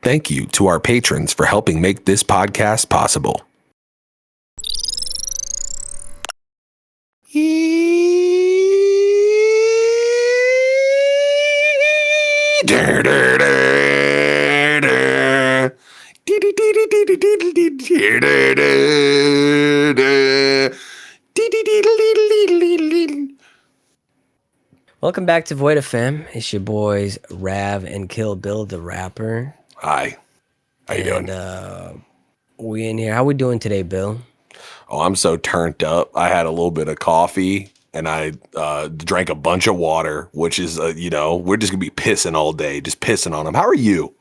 Thank you to our patrons for helping make this podcast possible. Welcome back to Void FM. It's your boys Rav and Kill Bill the rapper. Hi. How you doing? We in here. How we doing today, Bill? Oh, I'm so turned up. I had a little bit of coffee and I drank a bunch of water, which is, we're just going to be pissing all day, just pissing on them. How are you?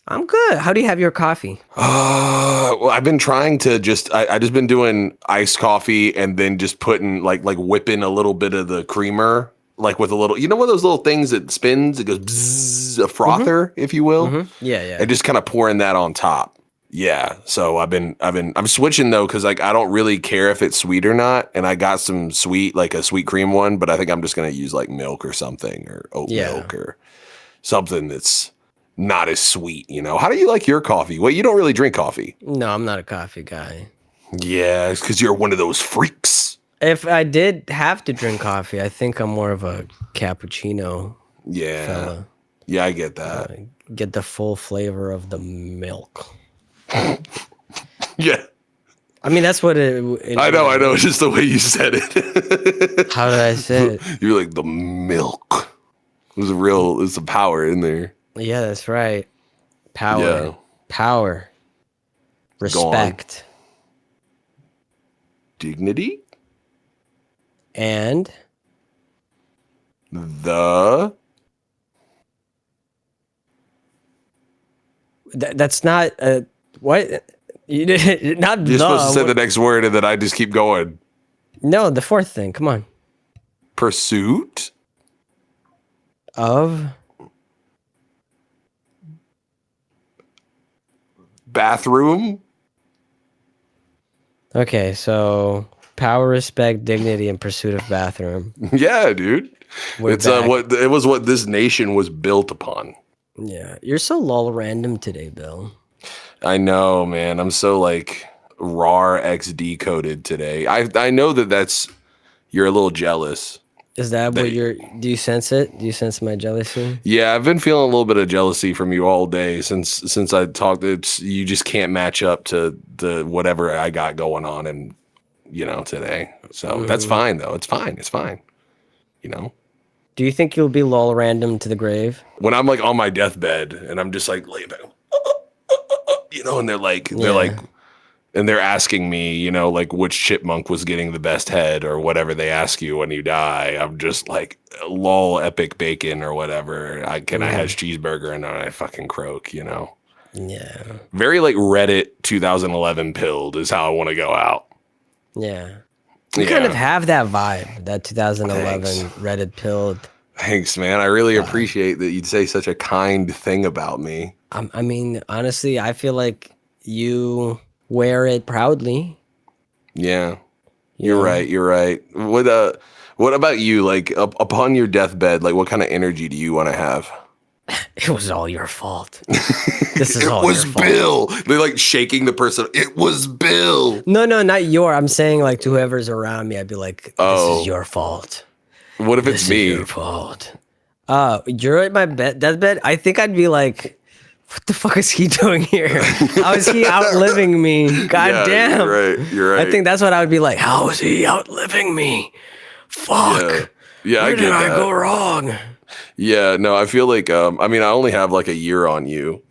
I'm good. How do you have your coffee? Well, I've been trying to I just been doing iced coffee and then just putting like whipping a little bit of the creamer, like with a little, one of those little things that spins, it goes bzzz, a frother, if you will. Mm-hmm. Yeah. And just kind of pouring that on top. Yeah. So I'm switching though, because like I don't really care if it's sweet or not. And I got some sweet, like a sweet cream one, but I think I'm just gonna use like milk or something or oat milk or something that's not as sweet, How do you like your coffee? Well, you don't really drink coffee. No, I'm not a coffee guy. Yeah, it's because you're one of those freaks. If I did have to drink coffee, I think I'm more of a cappuccino fella. Yeah, I get that. Get the full flavor of the milk. Yeah. I mean, that's what it I know. It's just the way you said it. How did I say it? You're like the milk. There's some power in there. Yeah, that's right. Power. Yeah. Power. Respect. Dignity. And that's not what you did. Not you're supposed to say the next word, and then I just keep going. No, the fourth thing. Come on. Pursuit of bathroom. Okay, so power, respect, dignity, and pursuit of bathroom. Yeah, dude. It's what this nation was built upon. Yeah, you're so lol random today, Bill. I know, man. I'm so like RAR XD coded today. I know you're a little jealous. Is that what do you sense it? Do you sense my jealousy? Yeah, I've been feeling a little bit of jealousy from you all day since I talked. You just can't match up to the whatever I got going on and today. So that's fine though. It's fine. Do you think you'll be lol random to the grave? When I'm like on my deathbed and I'm just like laying back, and they're asking me, like which chipmunk was getting the best head or whatever they ask you when you die. I'm just like, lol, epic bacon or whatever. I have cheeseburger and then I fucking croak, Yeah. Very like Reddit 2011 pilled is how I want to go out. Yeah. You kind of have that vibe, that 2011 Reddit pilled. Thanks, man. I really appreciate that you'd say such a kind thing about me. I mean, honestly, I feel like you wear it proudly. Yeah. You're right. What about you? Like upon your deathbed, like what kind of energy do you want to have? It was all your fault. This is all your fault. It was Bill. They're like shaking the person. It was Bill. No, not your. I'm saying like to whoever's around me, I'd be like, this is your fault. What if it's me? Your fault. You're at my deathbed. I think I'd be like, what the fuck is he doing here? How is he outliving me? God damn. You're right. I think that's what I would be like. How is he outliving me? Fuck. Yeah, Where did I go wrong? Yeah, no, I feel like I only have like a year on you,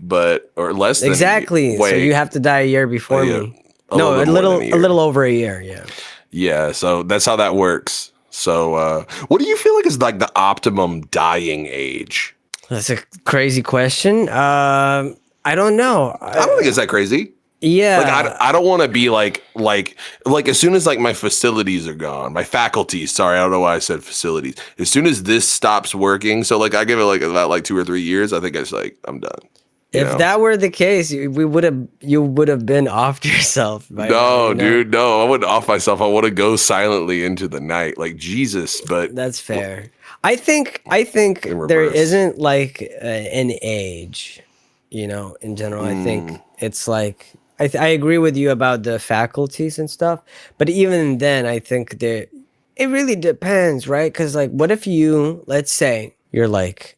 or less than exactly. So you have to die a year before me. A little over a year, yeah. Yeah, so that's how that works. So what do you feel like is like the optimum dying age? That's a crazy question. I don't know. I don't think it's that crazy. Yeah. Like I don't want to be like as soon as like my facilities are gone, my faculties, sorry, I don't know why I said facilities. As soon as this stops working, so like I give it like about like 2 or 3 years, I think it's like I'm done. If that were the case, you would have been offed yourself. No, dude, no, I wouldn't off myself. I want to go silently into the night, like Jesus. But that's fair. I think there isn't like an age. in general. I think it's like, I agree with you about the faculties and stuff, but even then, I think that it really depends, right? Because like, what if let's say you're like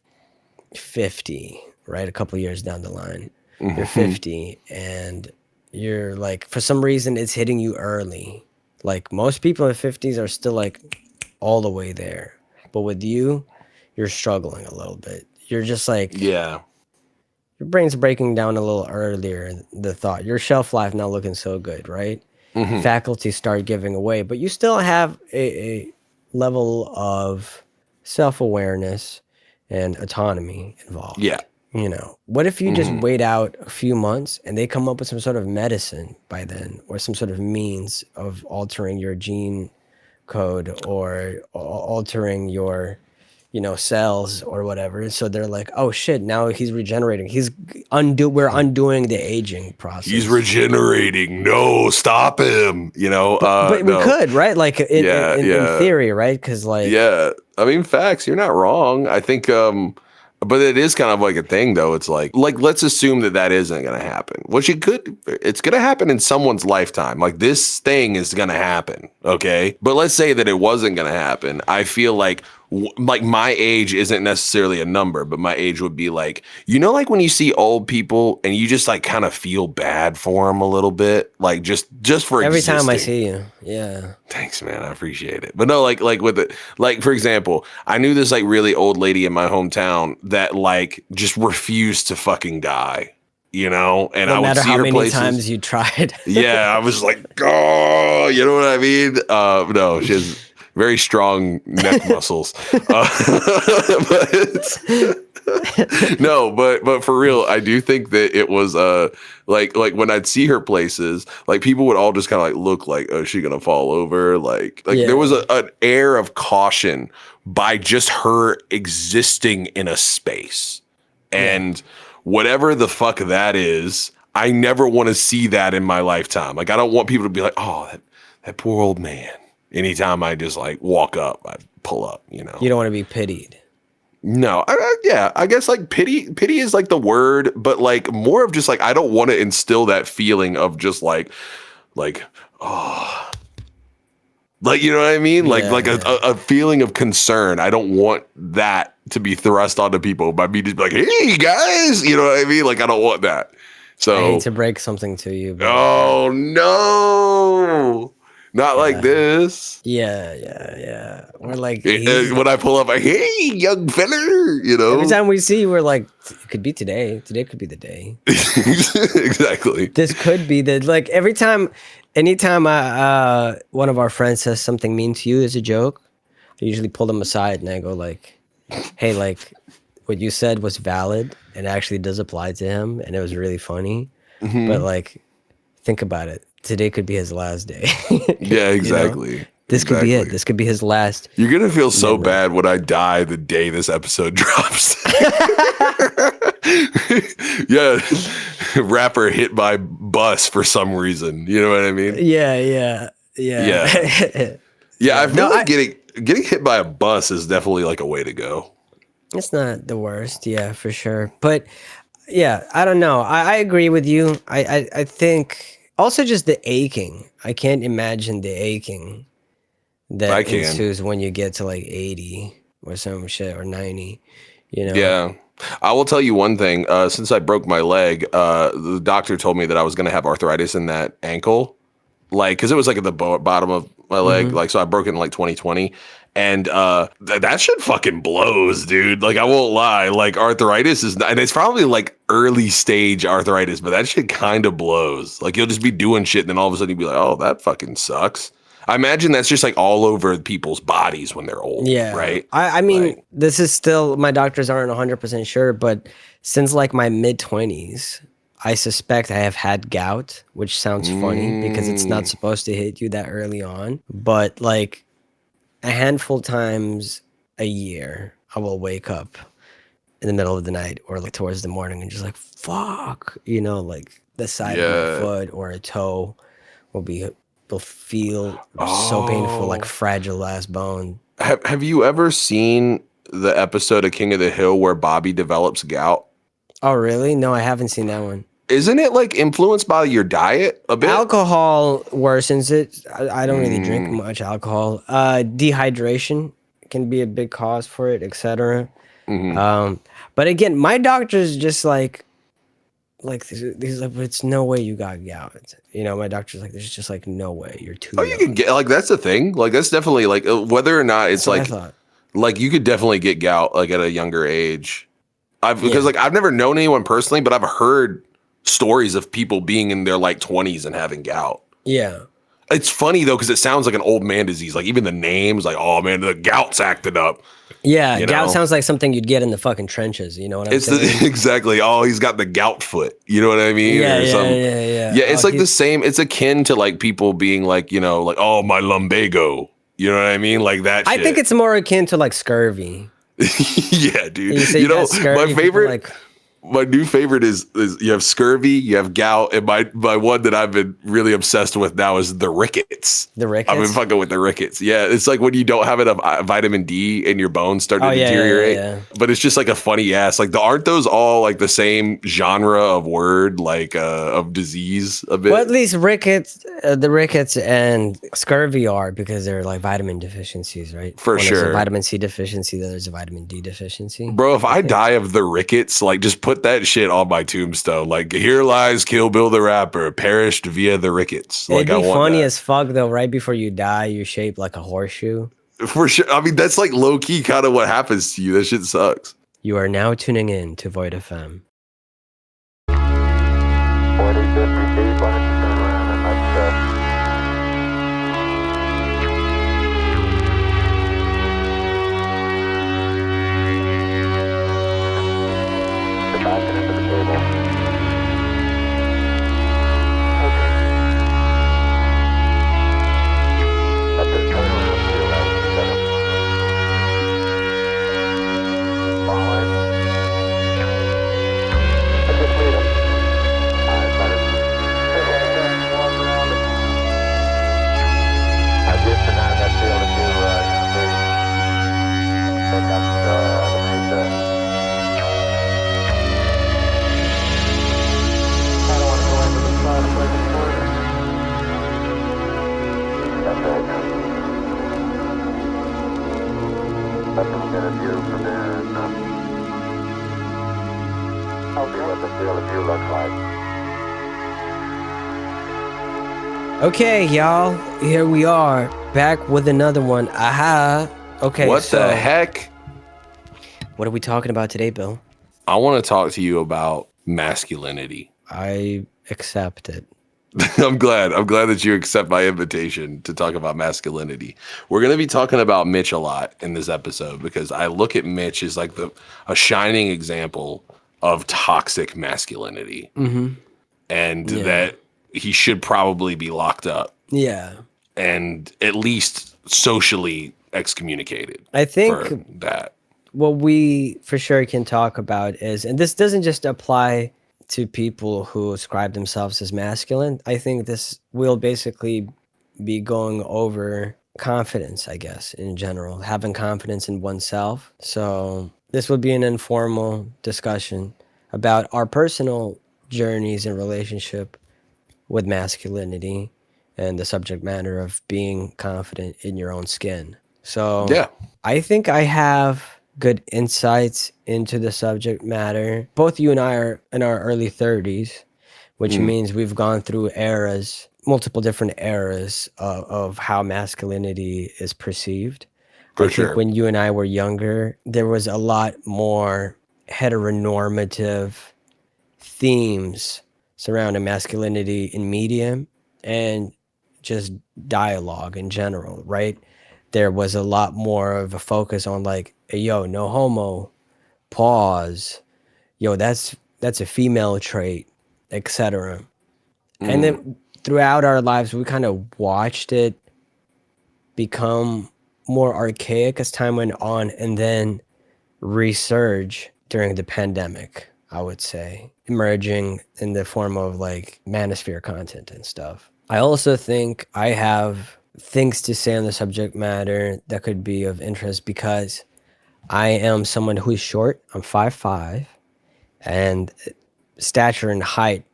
50, right? A couple years down the line, you're 50 and you're like, for some reason, it's hitting you early. Like most people in 50s are still like all the way there. But with you, you're struggling a little bit. You're just like, Yeah. your brain's breaking down a little earlier, the thought. Your shelf life not looking so good, right? Faculty start giving away, but you still have a level of self-awareness and autonomy involved. Yeah. What if you just wait out a few months and they come up with some sort of medicine by then, or some sort of means of altering your gene code or altering your cells or whatever. So they're like, oh shit, now he's regenerating. We're undoing the aging process. He's regenerating. No, stop him. But we could, right? Like in theory, right? Because like, yeah, I mean, facts. You're not wrong. I think, but it is kind of like a thing, though. It's like let's assume that isn't going to happen. It's going to happen in someone's lifetime. Like this thing is going to happen, okay? But let's say that it wasn't going to happen. I feel like my age isn't necessarily a number, but my age would be like, like when you see old people and you just like kind of feel bad for them a little bit, like just for every existing. time I see you, yeah. Thanks, man. I appreciate it. But no, like with it, like for example, I knew this like really old lady in my hometown that like just refused to fucking die. And no I would matter see how her many places. times you tried. Yeah, I was like, oh, you know what I mean? No, she has very strong neck muscles. But for real, I do think that it was like when I'd see her places, like people would all just kind of like look like, oh, is she gonna fall over? Like there was an air of caution by just her existing in a space, and whatever the fuck that is, I never want to see that in my lifetime. Like I don't want people to be like, oh, that poor old man. Anytime I just like walk up, I pull up, You don't want to be pitied. No, I guess like pity is like the word, but like more of just like, I don't want to instill that feeling of just like, oh, like, you know what I mean? Like a feeling of concern. I don't want that to be thrust onto people by me just like, hey guys, you know what I mean? Like, I don't want that. So I hate to break something to you. But oh no. Not like this. Yeah. We're like, when I pull up, like, hey, young fella, Every time we see you, we're like, it could be today. Today could be the day. Exactly. This could be like anytime one of our friends says something mean to you as a joke, I usually pull them aside and I go like, hey, like what you said was valid and actually does apply to him. And it was really funny. But like, think about it. Today could be his last day. Yeah, exactly. This could be it. This could be his last. You're going to feel so bad when I die the day this episode drops. Yeah. Rapper hit by bus for some reason. You know what I mean? Yeah. Yeah, I feel like getting hit by a bus is definitely like a way to go. It's not the worst. Yeah, for sure. But yeah, I don't know. I agree with you. I think also just the aching. I can't imagine the aching that ensues when you get to like 80 or some shit or 90, Yeah. I will tell you one thing. Since I broke my leg, the doctor told me that I was going to have arthritis in that ankle. Like, because it was like at the bottom of my leg. Like, so I broke it in like 2020. And that shit fucking blows, dude. Like, I won't lie. Like, arthritis is, and it's probably like early stage arthritis, but that shit kind of blows. Like, you'll just be doing shit, and then all of a sudden you'll be like, oh, that fucking sucks. I imagine that's just like all over people's bodies when they're old. Yeah. Right. I mean, this is still, my doctors aren't 100% sure, but since like my mid 20s, I suspect I have had gout, which sounds funny because it's not supposed to hit you that early on. But like a handful times a year, I will wake up in the middle of the night or like towards the morning and just like, fuck, like the side of my foot or a toe will feel so painful, like fragile ass bone. Have you ever seen the episode of King of the Hill where Bobby develops gout? Oh, really? No, I haven't seen that one. Isn't it like influenced by your diet a bit? Alcohol worsens it. I don't really drink much alcohol. Dehydration can be a big cause for it, etc. But again, my doctor's just like he's like, it's no way you got gout. You know, my doctor's like, there's just like no way, you're too Oh, young. you can get like that's the thing. Like that's definitely like whether or not it's That's what like I thought. like you could definitely get gout like at a younger age. Because like I've never known anyone personally, but I've heard stories of people being in their like 20s and having gout. Yeah. It's funny though because it sounds like an old man disease. Like even the names, like oh man, the gout's acting up. Yeah, You gout know? sounds like something you'd get in the fucking trenches. You know what I'm saying? Exactly. Oh, he's got the gout foot. You know what I mean? Yeah, Or yeah, something. yeah. Yeah, it's like the same. It's akin to like people being like, you know, like oh my lumbago. You know what I mean? Like that. I shit. think it's more akin to like scurvy. Yeah, dude. You say You know, got scurvy, my people favorite. like My new favorite is you have scurvy, you have gout, and my one that I've been really obsessed with now is the rickets. the rickets. I've been fucking with the rickets. Yeah, it's like when you don't have enough vitamin D and your bones start to Oh, yeah, deteriorate. yeah. But it's just like a funny ass. Like, aren't those all like the same genre of word, like of disease a bit? Well, at least rickets, the rickets and scurvy are because they're like vitamin deficiencies, right? For One is a sure. vitamin C deficiency, the other is a vitamin D deficiency. Bro, if I die of the rickets, like just put that shit on my tombstone. Like, here lies Kill Bill the rapper, perished via the rickets. Like, It'd be I want funny that. as fuck though. Right before you die, you're shaped like a horseshoe. For sure. I mean, that's like low key kind of what happens to you. That shit sucks. You are now tuning in to Void FM. 4050 deep, why don't you turn around and let's get back into the table. Okay. Let this turn around to your right. Set up. Forward. Let's just lead him. Just tonight, that feel that you, pick up the mesa. I don't want to go into the spot if I can afford it. That's right now. Let them get a view from there and I'll see what the field of view looks like. Okay, y'all, here we are back with another one. Aha. Okay. What so the heck? What are we talking about today, Bill? I want to talk to you about masculinity. I accept it. I'm glad that you accept my invitation to talk about masculinity. We're going to be talking about Mitch a lot in this episode because I look at Mitch as like a shining example of toxic masculinity. And that he should probably be locked up Yeah. and at least socially excommunicated. I think for that. what we for sure can talk about is, and this doesn't just apply to people who ascribe themselves as masculine. I think this will basically be going over confidence, I guess, in general, having confidence in oneself. So this would be an informal discussion about our personal journeys in relationship with masculinity and the subject matter of being confident in your own skin. So Yeah. I think I have good insights into the subject matter. Both you and I are in our early 30s, which means we've gone through eras, multiple different eras of how masculinity is perceived. For I sure. think when you and I were younger, there was a lot more heteronormative themes surrounding masculinity in media and just dialogue in general, right? There was a lot more of a focus on like, hey, yo, no homo, pause, yo, that's a female trait, etc. And then throughout our lives, we kind of watched it become more archaic as time went on and then resurge during the pandemic, I would say, emerging in the form of like manosphere content and stuff. I also think I have things to say on the subject matter that could be of interest because I am someone who's short. I'm 5'5", And stature and height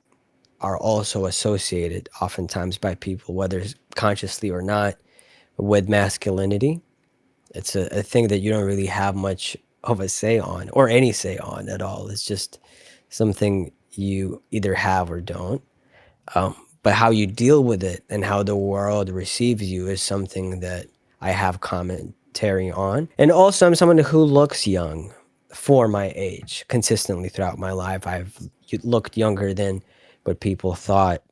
are also associated oftentimes by people, whether consciously or not, with masculinity. It's a thing that you don't really have much of a say on, or any say on at all. It's just something you either have or don't. But how you deal with it and how the world receives you is something that I have commentary on. And also, I'm someone who looks young for my age consistently throughout my life. I've looked younger than what people thought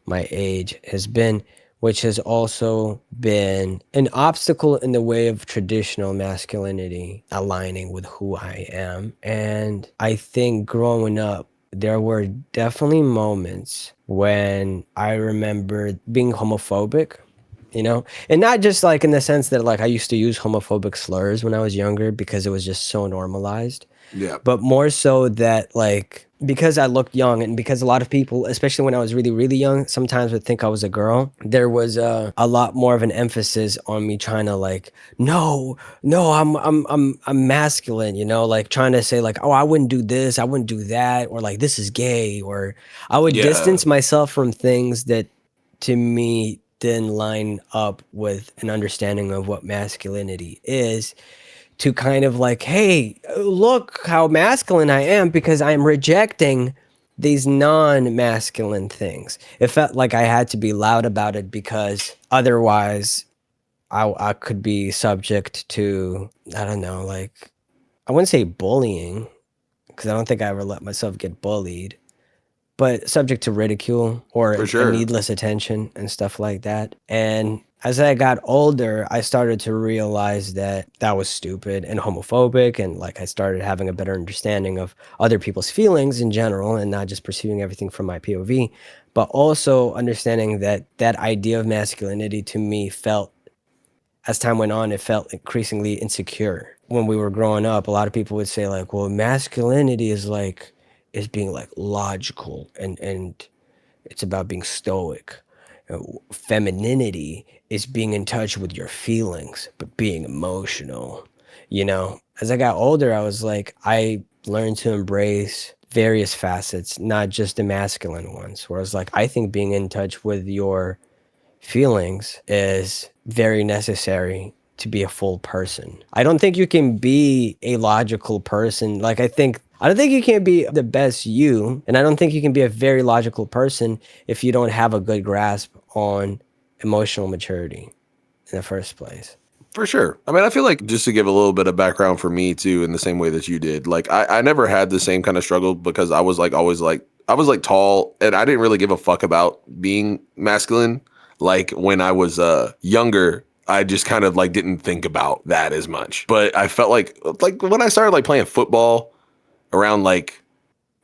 my age has been, which has also been an obstacle in the way of traditional masculinity aligning with who I am. And I think growing up, there were definitely moments when I remember being homophobic, and not just like in the sense that like I used to use homophobic slurs when I was younger because it was just so normalized. Yeah. But more so that like because I looked young and because a lot of people, especially when I was really, really young, sometimes would think I was a girl, there was a lot more of an emphasis on me trying to like, no, I'm masculine, like trying to say like, oh, I wouldn't do this, I wouldn't do that, or like this is gay, or I would distance myself from things that to me didn't line up with an understanding of what masculinity is, to kind of like, hey, look how masculine I am because I'm rejecting these non-masculine things. It felt like I had to be loud about it because otherwise I could be subject to, I don't know, like, I wouldn't say bullying because I don't think I ever let myself get bullied, but subject to ridicule or needless attention and stuff like that. And as I got older, I started to realize that that was stupid and homophobic. And like I started having a better understanding of other people's feelings in general and not just perceiving everything from my POV, but also understanding that that idea of masculinity to me felt, as time went on, it felt increasingly insecure. When we were growing up, a lot of people would say like, well, masculinity is being like logical and it's about being stoic. Femininity is being in touch with your feelings, but being emotional. As I got older, I was like, I learned to embrace various facets, not just the masculine ones, where I was like, I think being in touch with your feelings is very necessary to be a full person. I don't think you can be a logical person. I don't think you can be the best you, and I don't think you can be a very logical person if you don't have a good grasp on emotional maturity in the first place. For sure. I mean, I feel like just to give a little bit of background for me too, in the same way that you did, like I never had the same kind of struggle because I was like always like, I was like tall and I didn't really give a fuck about being masculine. Like when I was younger, I just kind of like didn't think about that as much. But I felt like when I started like playing football around like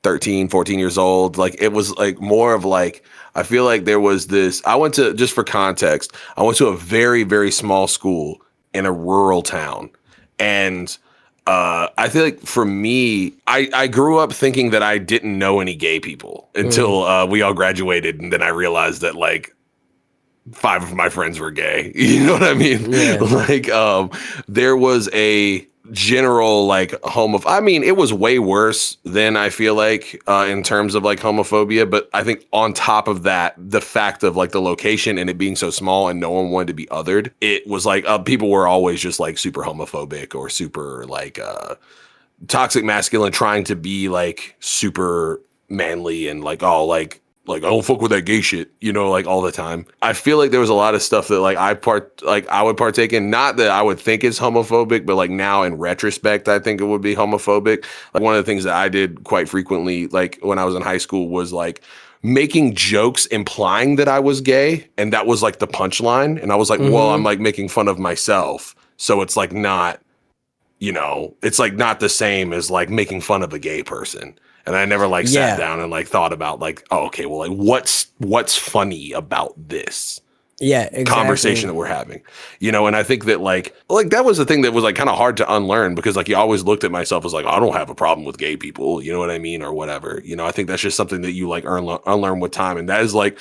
13, 14 years old, like it was like more of like, I feel like there was this, I went to, just for context, I went to a very, very small school in a rural town. And I feel like for me, I grew up thinking that I didn't know any gay people until we all graduated. And then I realized that like 5 of my friends were gay. You know what I mean? Yeah. Like there was a general like I mean, it was way worse than I feel like in terms of like homophobia. But I think on top of that, the fact of like the location and it being so small and no one wanted to be othered, it was like people were always just like super homophobic or super like toxic masculine, trying to be like super manly and like all like I don't fuck with that gay shit, like all the time. I feel like there was a lot of stuff that like I would partake in, not that I would think is homophobic, but like now in retrospect, I think it would be homophobic. Like one of the things that I did quite frequently, like when I was in high school, was like making jokes implying that I was gay. And that was like the punchline. And I was like, well, I'm like making fun of myself. So it's like not, it's like not the same as like making fun of a gay person. And I never like sat down and like thought about like, oh, okay, well, like what's funny about this conversation that we're having, and I think that like that was the thing that was like kind of hard to unlearn because like you always looked at myself as like, I don't have a problem with gay people, you know what I mean? Or whatever, I think that's just something that you like unlearn with time. And that is like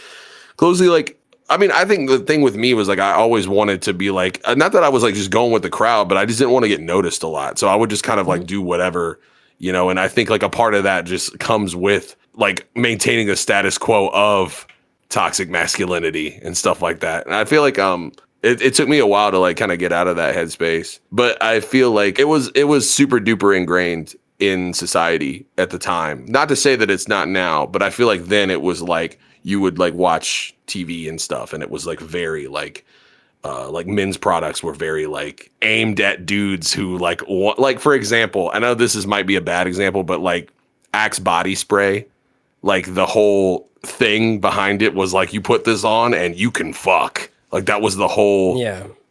closely like, I mean, I think the thing with me was like, I always wanted to be like, not that I was like just going with the crowd, but I just didn't want to get noticed a lot. So I would just kind of like do whatever, you know, and I think like a part of that just comes with like maintaining the status quo of toxic masculinity and stuff like that. And I feel like it took me a while to like kind of get out of that headspace, but I feel like it was super duper ingrained in society at the time. Not to say that it's not now, but I feel like then it was like you would like watch TV and stuff, and it was like very like men's products were very like aimed at dudes who like want, like for example, I know might be a bad example, but like Axe body spray, like the whole thing behind it was like you put this on and you can fuck. Like that was the whole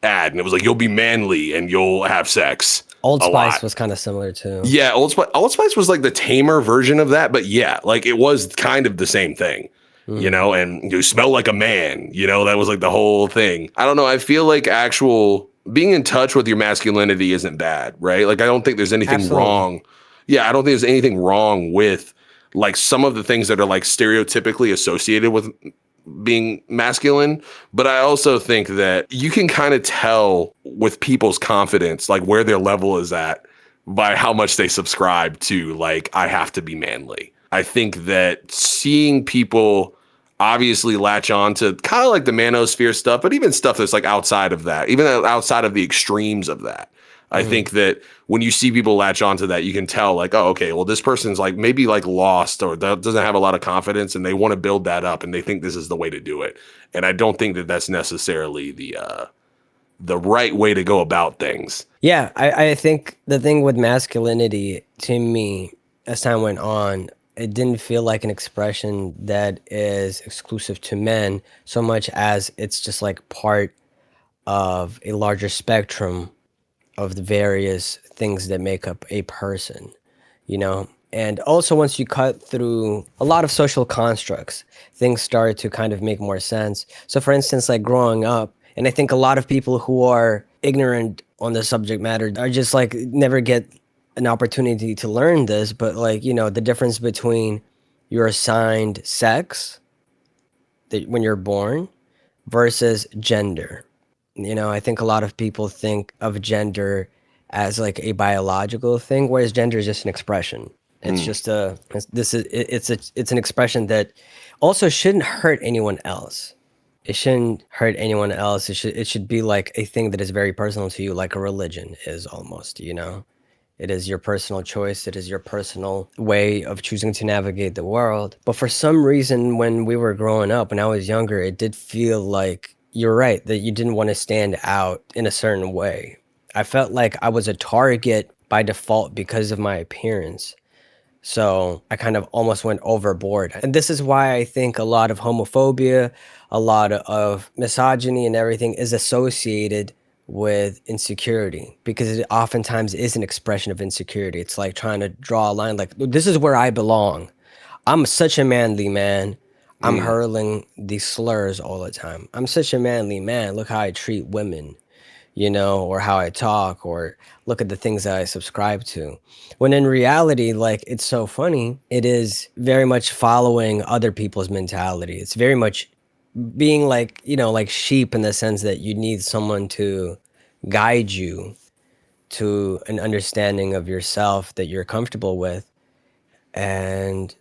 ad, and it was like you'll be manly and you'll have sex. Old Spice was kind of similar too. Yeah, Old Spice was like the tamer version of that, but yeah, like it was kind of the same thing. You know, and you smell like a man, you know, that was like the whole thing. I don't know. I feel like actual being in touch with your masculinity isn't bad, right? Like, I don't think there's anything wrong. Yeah, I don't think there's anything wrong with like some of the things that are like stereotypically associated with being masculine. But I also think that you can kind of tell with people's confidence, like where their level is at by how much they subscribe to like, I have to be manly. I think that seeing people obviously latch on to kind of like the manosphere stuff, but even stuff that's like outside of that, even outside of the extremes of that. I think that when you see people latch onto that, you can tell like, oh, okay, well, this person's like maybe like lost or doesn't have a lot of confidence, and they want to build that up, and they think this is the way to do it. And I don't think that that's necessarily the right way to go about things. Yeah, I think the thing with masculinity to me, as time went on, it didn't feel like an expression that is exclusive to men so much as it's just like part of a larger spectrum of the various things that make up a person, you know? And also once you cut through a lot of social constructs, things start to kind of make more sense. So for instance, like growing up, and I think a lot of people who are ignorant on the subject matter are just like never get an opportunity to learn this, but like, you know, the difference between your assigned sex when you're born versus gender. You know, I think a lot of people think of gender as like a biological thing, whereas gender is just an expression. It's just it's an expression that also shouldn't hurt anyone else. It shouldn't hurt anyone else. It should be like a thing that is very personal to you, like a religion is almost, you know? It is your personal choice. It is your personal way of choosing to navigate the world. But for some reason, when we were growing up, when I was younger, it did feel like, you're right, that you didn't want to stand out in a certain way. I felt like I was a target by default because of my appearance. So I kind of almost went overboard. And this is why I think a lot of homophobia, a lot of misogyny and everything is associated with insecurity, because it oftentimes is an expression of insecurity. It's like trying to draw a line, like, this is where I belong. I'm such a manly man. I'm hurling these slurs all the time. I'm such a manly man. Look how I treat women, you know, or how I talk, or look at the things that I subscribe to. When in reality, like, it's so funny. It is very much following other people's mentality. It's very much being like, you know, like sheep in the sense that you need someone to guide you to an understanding of yourself that you're comfortable with. And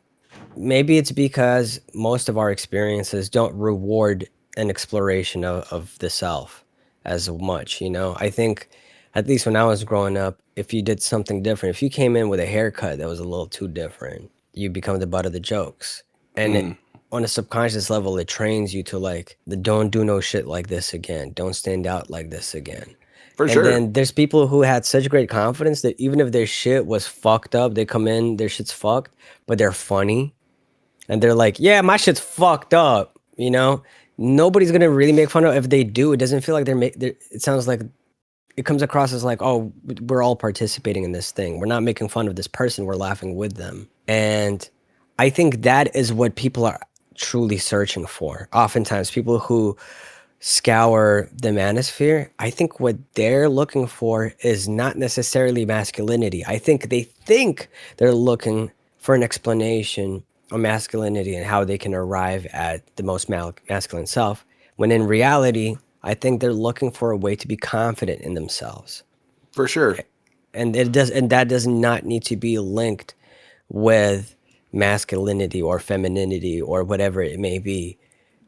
maybe it's because most of our experiences don't reward an exploration of the self as much, you know? I think, at least when I was growing up, if you did something different, if you came in with a haircut that was a little too different, you become the butt of the jokes. And on a subconscious level, it trains you to like, don't do no shit like this again. Don't stand out like this again. For sure. And then there's people who had such great confidence that even if their shit was fucked up, they come in, their shit's fucked, but they're funny. And they're like, yeah, my shit's fucked up, you know? Nobody's gonna really make fun of it. If they do, it doesn't feel like it sounds like, it comes across as like, oh, we're all participating in this thing. We're not making fun of this person, we're laughing with them. And I think that is what people are truly searching for. Oftentimes, people who scour the manosphere, I think what they're looking for is not necessarily masculinity. I think they're looking for an explanation of masculinity and how they can arrive at the most masculine self, when in reality, I think they're looking for a way to be confident in themselves. For sure. And that does not need to be linked with masculinity or femininity or whatever it may be.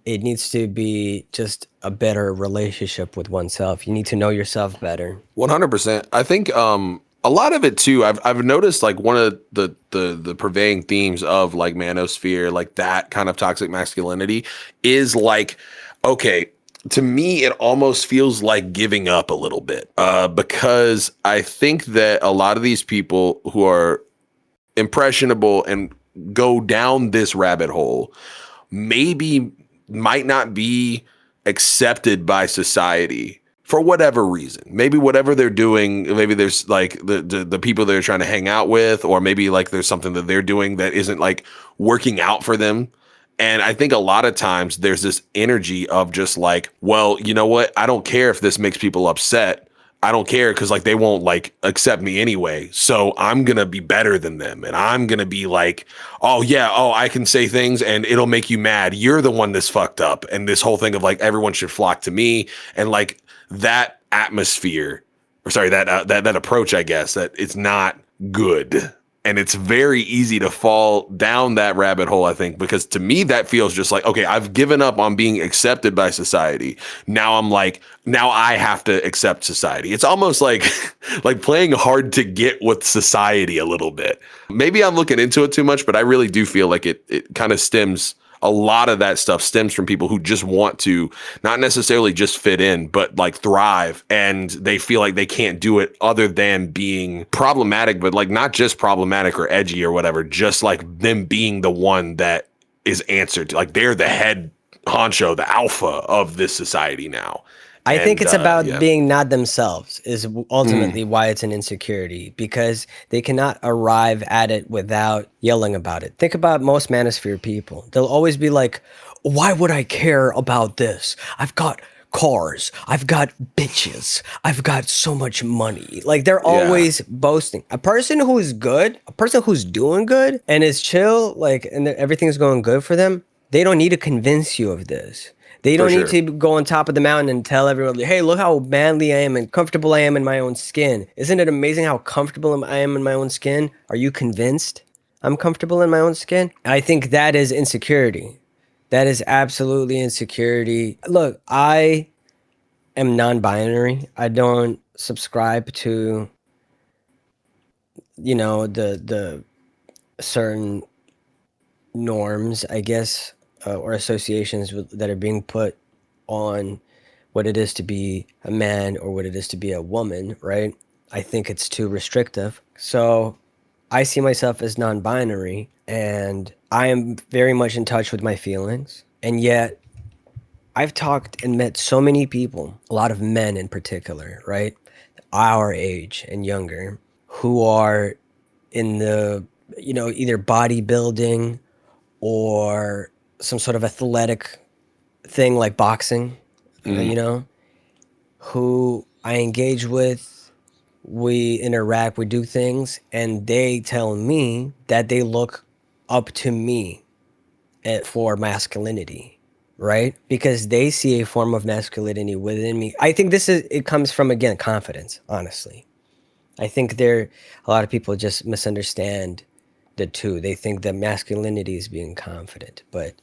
It needs to be just a better relationship with oneself. You need to know yourself better. 100%. I think a lot of it too. I've noticed like one of the pervading themes of like manosphere, like that kind of toxic masculinity, is like, okay, to me it almost feels like giving up a little bit, because I think that a lot of these people who are impressionable and go down this rabbit hole might not be accepted by society for whatever reason. Maybe whatever they're doing, maybe there's like the people they're trying to hang out with, or maybe like there's something that they're doing that isn't like working out for them. And I think a lot of times there's this energy of just like, well, you know what? I don't care if this makes people upset. I don't care because like they won't like accept me anyway. So I'm going to be better than them. And I'm going to be like, oh yeah, oh, I can say things and it'll make you mad. You're the one that's fucked up. And this whole thing of like, everyone should flock to me. And like that atmosphere, or sorry, that approach, I guess, that it's not good. And it's very easy to fall down that rabbit hole, I think, because to me, that feels just like, okay, I've given up on being accepted by society. Now I'm like, now I have to accept society. It's almost like like playing hard to get with society a little bit. Maybe I'm looking into it too much, but I really do feel like it kind of stems. A lot of that stuff stems from people who just want to not necessarily just fit in, but like thrive. And they feel like they can't do it other than being problematic, but like not just problematic or edgy or whatever, just like them being the one that is answered to. Like they're the head honcho, the alpha of this society now. I think it's about being not themselves is ultimately why it's an insecurity, because they cannot arrive at it without yelling about it. Think about most manosphere people. They'll always be like, why would I care about this? I've got cars. I've got bitches. I've got so much money. Like they're always boasting. A person who's good, a person who's doing good and is chill, like, and everything's going good for them, they don't need to convince you of this. They don't need to go on top of the mountain and tell everyone, hey, look how manly I am and comfortable I am in my own skin. Isn't it amazing how comfortable I am in my own skin? Are you convinced I'm comfortable in my own skin? I think that is insecurity. That is absolutely insecurity. Look, I am non-binary. I don't subscribe to, you know, the certain norms, I guess, or associations that are being put on what it is to be a man or what it is to be a woman, right? I think it's too restrictive. So I see myself as non-binary, and I am very much in touch with my feelings. And yet I've talked and met so many people, a lot of men in particular, right? Our age and younger, who are in the, you know, either bodybuilding or some sort of athletic thing like boxing, you know, who I engage with, we interact, we do things, and they tell me that they look up to me for masculinity, right? Because they see a form of masculinity within me. I think it comes from, again, confidence, honestly. I think a lot of people just misunderstand the two. They think that masculinity is being confident, but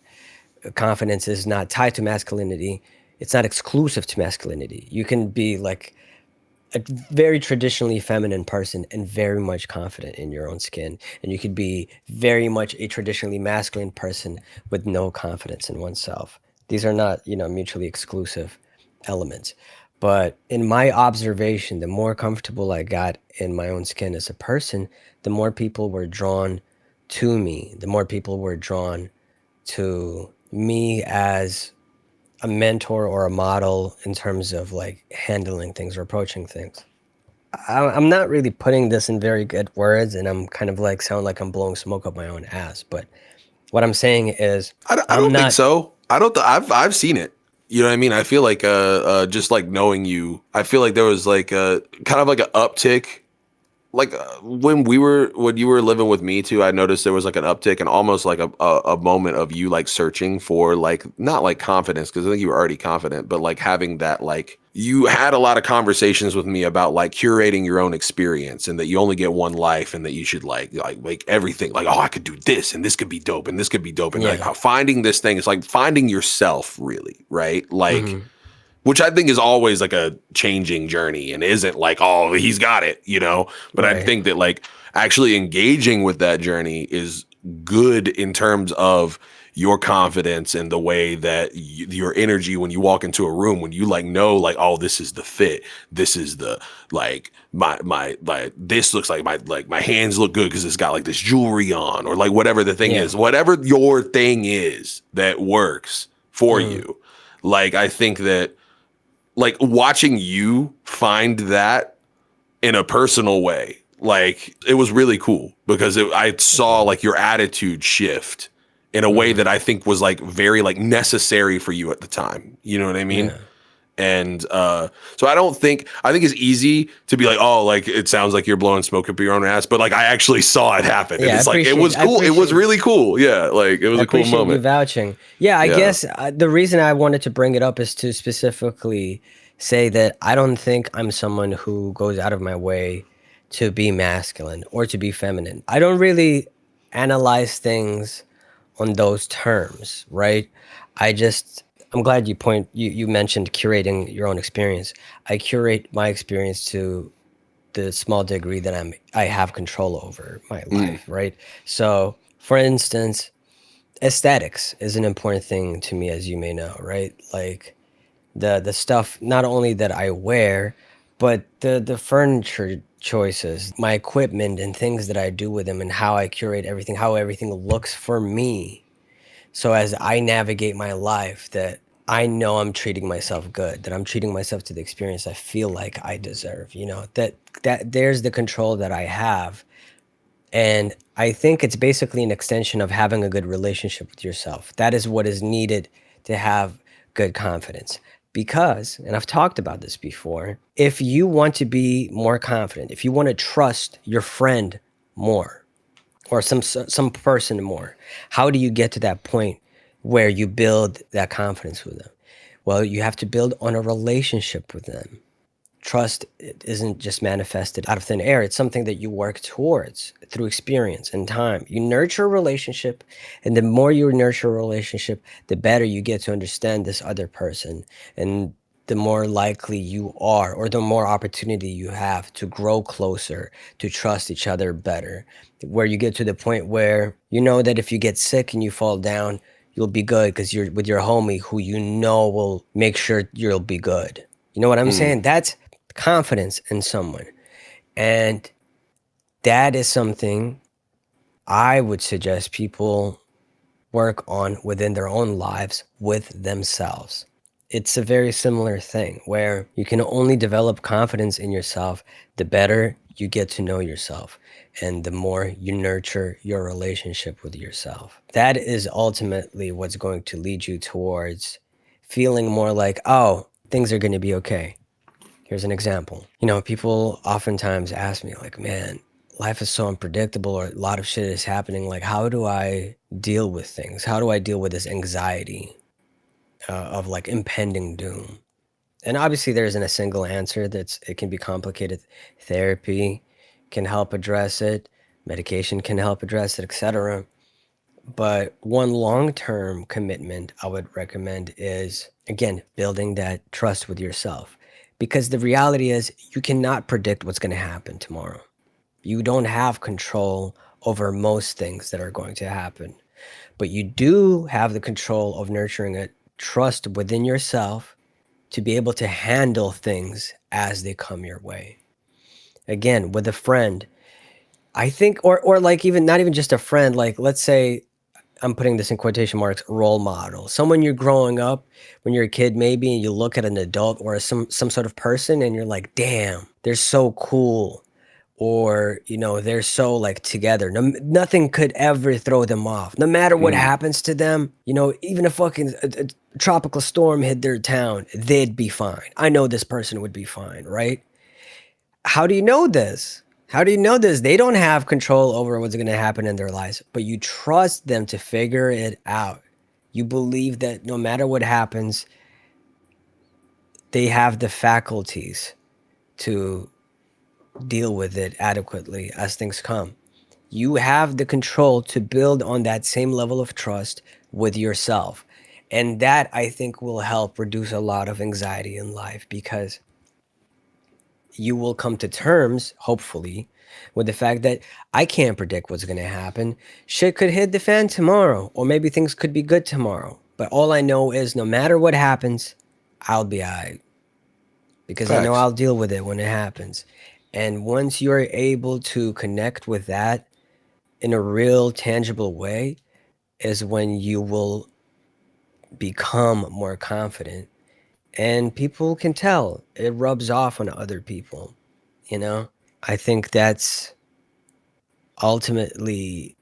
confidence is not tied to masculinity. It's not exclusive to masculinity. You can be like a very traditionally feminine person and very much confident in your own skin. And you could be very much a traditionally masculine person with no confidence in oneself. These are not, you know, mutually exclusive elements. But in my observation, the more comfortable I got in my own skin as a person, the more people were drawn to me, the more people were drawn to me as a mentor or a model in terms of like handling things or approaching things. I'm not really putting this in very good words, and I'm kind of like sound like I'm blowing smoke up my own ass. But what I'm saying is, I don't think so. I've seen it. You know what I mean? I feel like just like knowing you, I feel like there was like a kind of like an uptick when you were living with me too, I noticed there was like an uptick and almost like a moment of you like searching for like, not like confidence, because I think you were already confident, but like having that, like you had a lot of conversations with me about like curating your own experience and that you only get one life and that you should like make everything like, oh, I could do this and this could be dope and this could be dope. And like finding this thing, it's like finding yourself really, right? Like, which I think is always like a changing journey and isn't like, oh, he's got it, you know? But I think that like actually engaging with that journey is good in terms of your confidence and the way that your energy when you walk into a room, when you like know like, oh, this is the fit, this is the like my like this looks like my hands look good because it's got like this jewelry on, or like whatever the thing is, whatever your thing is that works for you. Like I think that like watching you find that in a personal way, like it was really cool because I saw like your attitude shift in a way that I think was like very like necessary for you at the time. You know what I mean? Yeah. And so I think it's easy to be like, oh, like it sounds like you're blowing smoke up your own ass, but like I actually saw it happen. And it's like it was cool. It was really cool. Yeah, like it was a cool moment. You vouching. Yeah, I guess the reason I wanted to bring it up is to specifically say that I don't think I'm someone who goes out of my way to be masculine or to be feminine. I don't really analyze things on those terms, right? I'm glad you mentioned curating your own experience. I curate my experience to the small degree that I have control over my life, right? So, for instance, aesthetics is an important thing to me, as you may know, right? Like the stuff not only that I wear, but the furniture choices, my equipment and things that I do with them, and how I curate everything, how everything looks for me. So as I navigate my life, that I know I'm treating myself good, that I'm treating myself to the experience I feel like I deserve, you know, that there's the control that I have. And I think it's basically an extension of having a good relationship with yourself. That is what is needed to have good confidence. Because, and I've talked about this before, if you want to be more confident, if you want to trust your friend more, or some person more, how do you get to that point where you build that confidence with them? Well, you have to build on a relationship with them. Trust isn't just manifested out of thin air. It's something that you work towards through experience and time. You nurture a relationship, and the more you nurture a relationship, the better you get to understand this other person, and the more likely you are, or the more opportunity you have to grow closer, to trust each other better, where you get to the point where you know that if you get sick and you fall down, you'll be good because you're with your homie who you know will make sure you'll be good. You know what I'm saying? That's confidence in someone. And that is something I would suggest people work on within their own lives with themselves. It's a very similar thing where you can only develop confidence in yourself the better you get to know yourself and the more you nurture your relationship with yourself. That is ultimately what's going to lead you towards feeling more like, oh, things are going to be okay. Here's an example. You know, people oftentimes ask me like, man, life is so unpredictable, or a lot of shit is happening. Like, how do I deal with things? How do I deal with this anxiety of like impending doom? And obviously there isn't a single answer. It can be complicated. Therapy can help address it. Medication can help address it, etc. But one long-term commitment I would recommend is, again, building that trust with yourself. Because the reality is you cannot predict what's going to happen tomorrow. You don't have control over most things that are going to happen. But you do have the control of nurturing a trust within yourself to be able to handle things as they come your way. Again, with a friend, I think, or like even not even just a friend, like let's say, I'm putting this in quotation marks, role model. Someone you're growing up when you're a kid maybe, and you look at an adult or some sort of person and you're like, damn, they're so cool. Or, you know, they're so like together. Nothing could ever throw them off. No matter what happens to them, you know, even if a tropical storm hit their town, they'd be fine. I know this person would be fine, right? How do you know this? How do you know this? They don't have control over what's going to happen in their lives, but you trust them to figure it out. You believe that no matter what happens, they have the faculties to deal with it adequately as things come. You have the control to build on that same level of trust with yourself. And that, I think, will help reduce a lot of anxiety in life, because you will come to terms, hopefully, with the fact that I can't predict what's going to happen. Shit could hit the fan tomorrow, or maybe things could be good tomorrow. But all I know is no matter what happens, I'll be all right, because I know Facts. I'll deal with it when it happens. And once you're able to connect with that in a real tangible way, is when you will become more confident. And people can tell. It rubs off on other people, you know? I think that's ultimately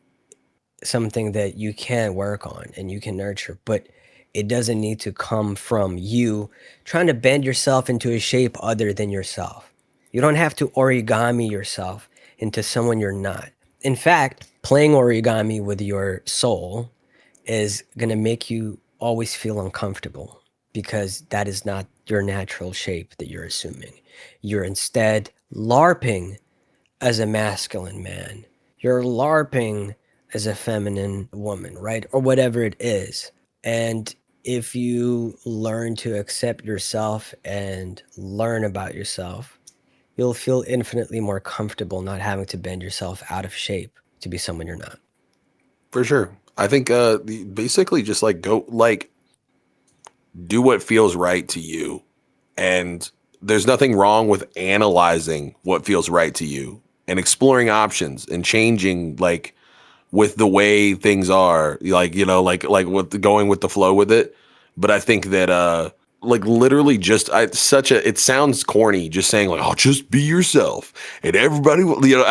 something that you can work on and you can nurture, but it doesn't need to come from you trying to bend yourself into a shape other than yourself. You don't have to origami yourself into someone you're not. In fact, playing origami with your soul is going to make you always feel uncomfortable, because that is not your natural shape that you're assuming. You're instead LARPing as a masculine man. You're LARPing as a feminine woman, right? Or whatever it is. And if you learn to accept yourself and learn about yourself, you'll feel infinitely more comfortable not having to bend yourself out of shape to be someone you're not. For sure. I think basically just like go like do what feels right to you. And there's nothing wrong with analyzing what feels right to you and exploring options and changing like with the way things are, like, you know, like with going with the flow with it. But I think that like literally just it sounds corny just saying like, oh, just be yourself and everybody will, you know,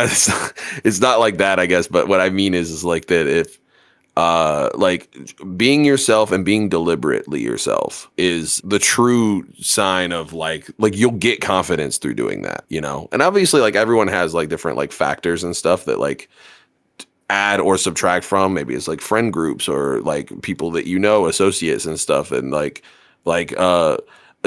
it's not like that, I guess. But what I mean is like that if like being yourself and being deliberately yourself is the true sign of like you'll get confidence through doing that, you know. And obviously like everyone has like different like factors and stuff that like add or subtract from. Maybe it's like friend groups or like people that you know, associates and stuff. And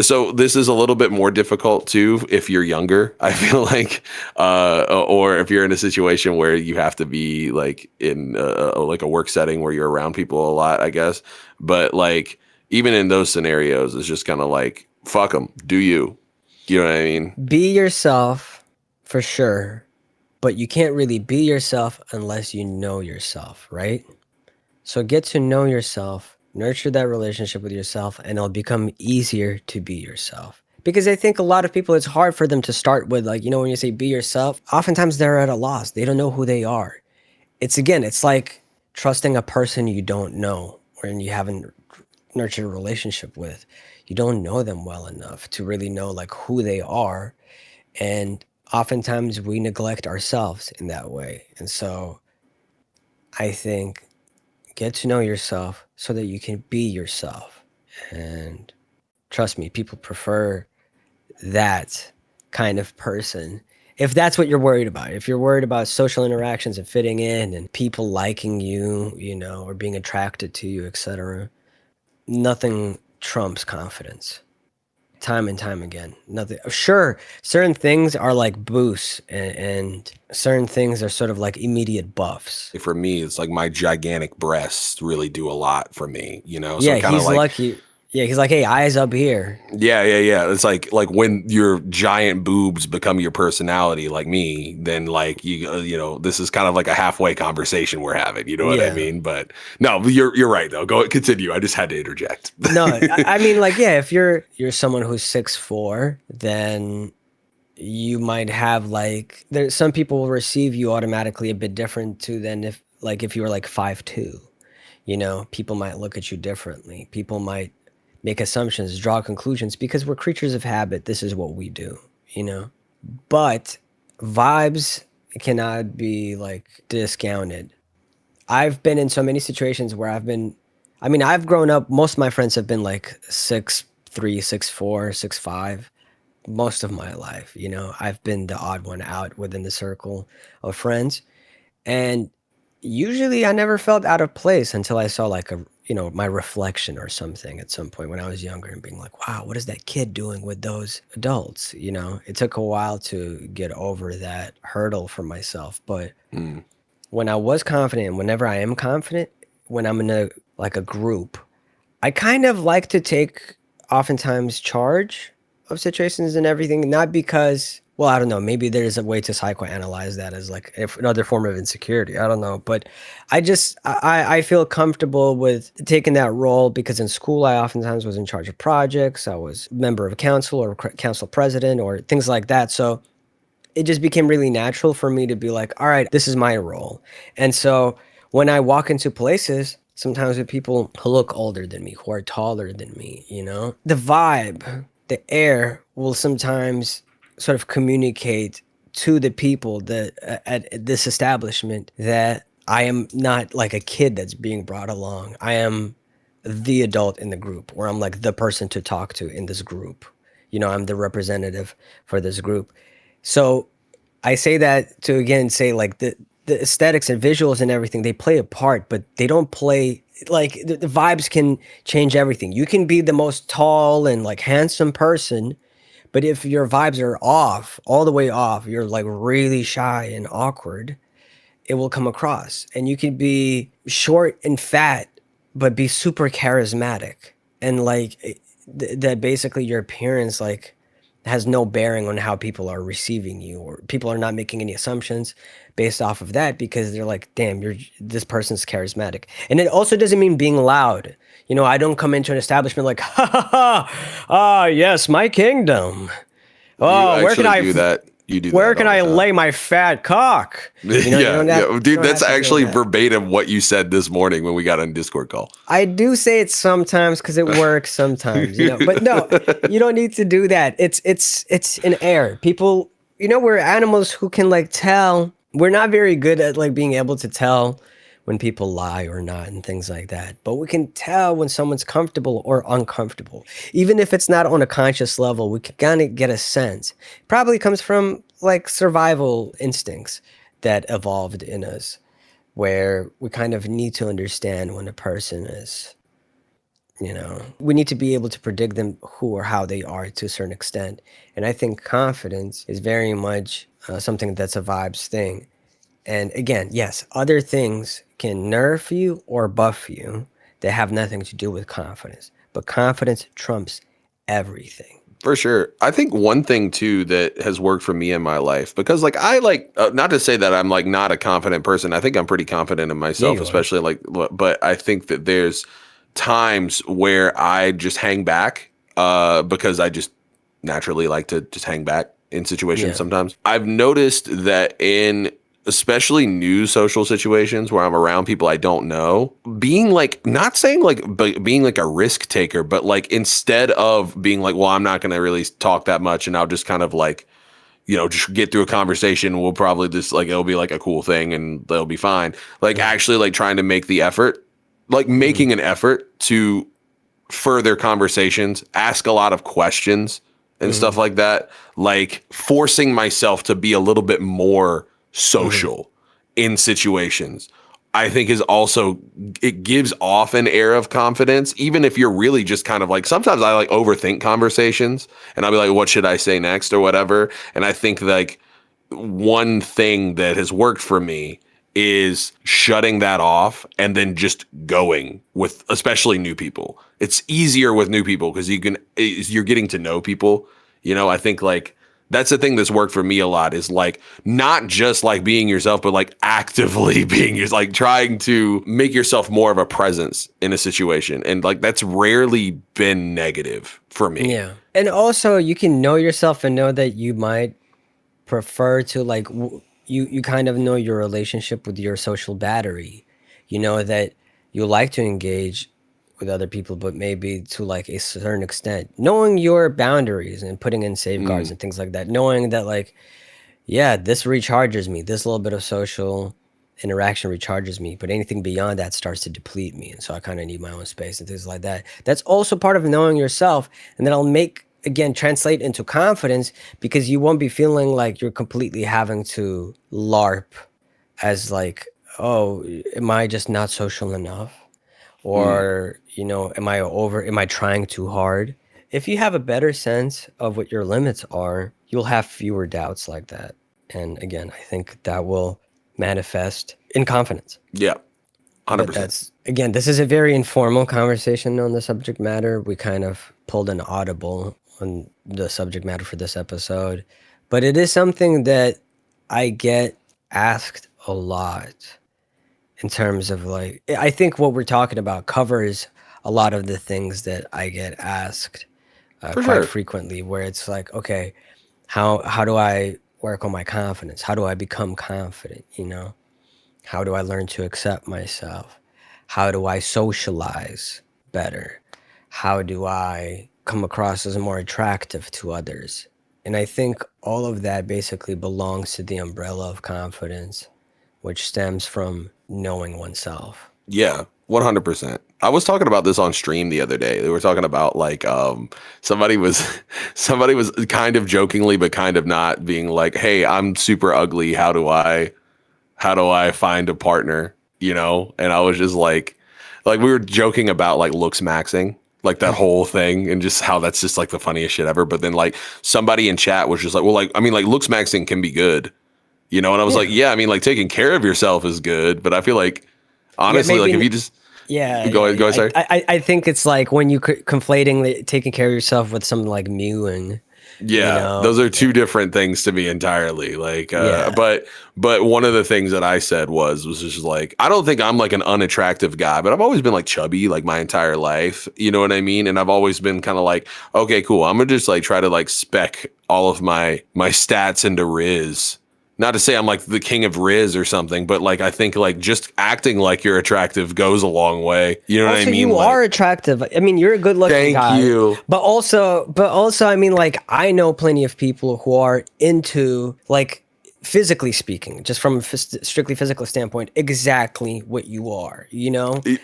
so this is a little bit more difficult too if you're younger, I feel like, or if you're in a situation where you have to be like in like a work setting where you're around people a lot, I guess. But like even in those scenarios, it's just kind of like fuck them, do you? You know what I mean? Be yourself for sure, but you can't really be yourself unless you know yourself, right? So get to know yourself, nurture that relationship with yourself, and it'll become easier to be yourself. Because I think a lot of people, it's hard for them to start with, like, you know, when you say be yourself, oftentimes they're at a loss. They don't know who they are. It's like trusting a person you don't know or you haven't nurtured a relationship with. You don't know them well enough to really know like who they are. And oftentimes we neglect ourselves in that way. And so I think get to know yourself so that you can be yourself. And trust me, people prefer that kind of person. If that's what you're worried about, if you're worried about social interactions and fitting in and people liking you, you know, or being attracted to you, etc., nothing trumps confidence. Time and time again. Nothing. Sure, certain things are like boosts, and certain things are sort of like immediate buffs. For me, it's like my gigantic breasts really do a lot for me, you know? So Yeah, kind of he's like, lucky. Yeah, he's like, hey, eyes up here. yeah. It's like when your giant boobs become your personality, like me, then like you know, this is kind of like a halfway conversation we're having. You know what I Yeah. mean? But no, you're right though. Go continue. I just had to interject. No, I mean, like, yeah, if you're someone who's 6'4", then you might have like there's some people will receive you automatically a bit different too than if you were like 5'2". You know, people might look at you differently. People might make assumptions, draw conclusions, because we're creatures of habit. This is what we do, you know. But vibes cannot be like discounted. I've been in so many situations where I've grown up, most of my friends have been like 6'3", 6'4", 6'5", most of my life. I've been the odd one out within the circle of friends. And usually I never felt out of place until I saw like my reflection or something at some point when I was younger and being like, wow, what is that kid doing with those adults? It took a while to get over that hurdle for myself. But when I was confident, whenever I am confident, when I'm in a group, I kind of like to take oftentimes charge of situations and everything, not because, well, I don't know, maybe there's a way to psychoanalyze that as like another form of insecurity. I don't know. But I feel comfortable with taking that role because in school, I oftentimes was in charge of projects. I was a member of a council or council president or things like that. So it just became really natural for me to be like, all right, this is my role. And so when I walk into places, sometimes with people who look older than me, who are taller than me, the vibe, the air will sometimes sort of communicate to the people that at this establishment that I am not like a kid that's being brought along. I am the adult in the group, or I'm like the person to talk to in this group. I'm the representative for this group. So I say that to again say like the aesthetics and visuals and everything, they play a part, but they don't play like the vibes can change everything. You can be the most tall and like handsome person, but if your vibes are off, all the way off, you're like really shy and awkward, it will come across. And you can be short and fat, but be super charismatic. And like that basically your appearance like has no bearing on how people are receiving you, or people are not making any assumptions based off of that because they're like, damn, this person's charismatic. And it also doesn't mean being loud. I don't come into an establishment like, ha ha ha, ah, yes, my kingdom. Oh, where can I do that? You do where that can all I the time. lay my fat cock? Dude, that's actually verbatim what you said this morning when we got on Discord call. I do say it sometimes because it works sometimes, but no, you don't need to do that. It's in air. People, we're animals who can like tell. We're not very good at like being able to tell when people lie or not and things like that. But we can tell when someone's comfortable or uncomfortable. Even if it's not on a conscious level, we can kind of get a sense. It probably comes from like survival instincts that evolved in us, where we kind of need to understand when a person is, we need to be able to predict them who or how they are to a certain extent. And I think confidence is very much something that's a vibes thing. And again, yes, other things can nerf you or buff you that have nothing to do with confidence. But confidence trumps everything. For sure. I think one thing too that has worked for me in my life, because like I like not to say that I'm like not a confident person. I think I'm pretty confident in myself, especially like, but I think that there's times where I just hang back because I just naturally like to just hang back in situations sometimes. I've noticed that in especially new social situations where I'm around people I don't know, being like, not saying like, but being like a risk taker, but like instead of being like, well, I'm not going to really talk that much and I'll just kind of like, just get through a conversation. We'll probably just like, it'll be like a cool thing and they'll be fine. Like actually like trying to make the effort, like making an effort to further conversations, ask a lot of questions and stuff like that. Like forcing myself to be a little bit more social in situations, I think is also, it gives off an air of confidence, even if you're really just kind of like, sometimes I like overthink conversations and I'll be like, what should I say next or whatever. And I think like one thing that has worked for me is shutting that off and then just going with, especially new people. It's easier with new people because you're getting to know people. I think like, that's the thing that's worked for me a lot is like not just like being yourself, but like actively being yourself, like trying to make yourself more of a presence in a situation. And like that's rarely been negative for me. Yeah. And also you can know yourself and know that you might prefer to like, you kind of know your relationship with your social battery. You know that you like to engage with other people, but maybe to like a certain extent, knowing your boundaries and putting in safeguards and things like that, knowing that like, yeah, this recharges me, this little bit of social interaction recharges me, but anything beyond that starts to deplete me. And so I kind of need my own space and things like that. That's also part of knowing yourself. And then again translate into confidence, because you won't be feeling like you're completely having to LARP as like, oh, am I just not social enough? Or, am I trying too hard? If you have a better sense of what your limits are, you'll have fewer doubts like that. And again, I think that will manifest in confidence. Yeah. 100%. That's, again, this is a very informal conversation on the subject matter. We kind of pulled an audible on the subject matter for this episode, but it is something that I get asked a lot in terms of like, I think what we're talking about covers a lot of the things that I get asked quite frequently, where it's like, okay, how do I work on my confidence? How do I become confident? How do I learn to accept myself? How do I socialize better? How do I come across as more attractive to others? And I think all of that basically belongs to the umbrella of confidence, which stems from knowing oneself. Yeah, 100%. I was talking about this on stream the other day. They were talking about like somebody was kind of jokingly but kind of not, being like, "Hey, I'm super ugly. How do I find a partner?" And I was just like we were joking about like looks maxing, like that whole thing, and just how that's just like the funniest shit ever. But then like somebody in chat was just like, well, like, I mean, like looks maxing can be good, and I was like, yeah, I mean, like taking care of yourself is good, but I feel like honestly, like if you just go ahead, sorry. I think it's like when you conflating taking care of yourself with something like mewing. Yeah, those are two different things to me entirely. Like, but one of the things that I said was just like, I don't think I'm like an unattractive guy, but I've always been like chubby like my entire life. You know what I mean? And I've always been kind of like, okay, cool. I'm gonna just like try to like spec all of my stats into Riz. Not to say I'm like the king of Riz or something, but like I think like just acting like you're attractive goes a long way. You know what I mean? You are attractive. I mean, you're a good-looking guy. Thank you. But also, I mean, like I know plenty of people who are into like physically speaking, just from a strictly physical standpoint, exactly what you are.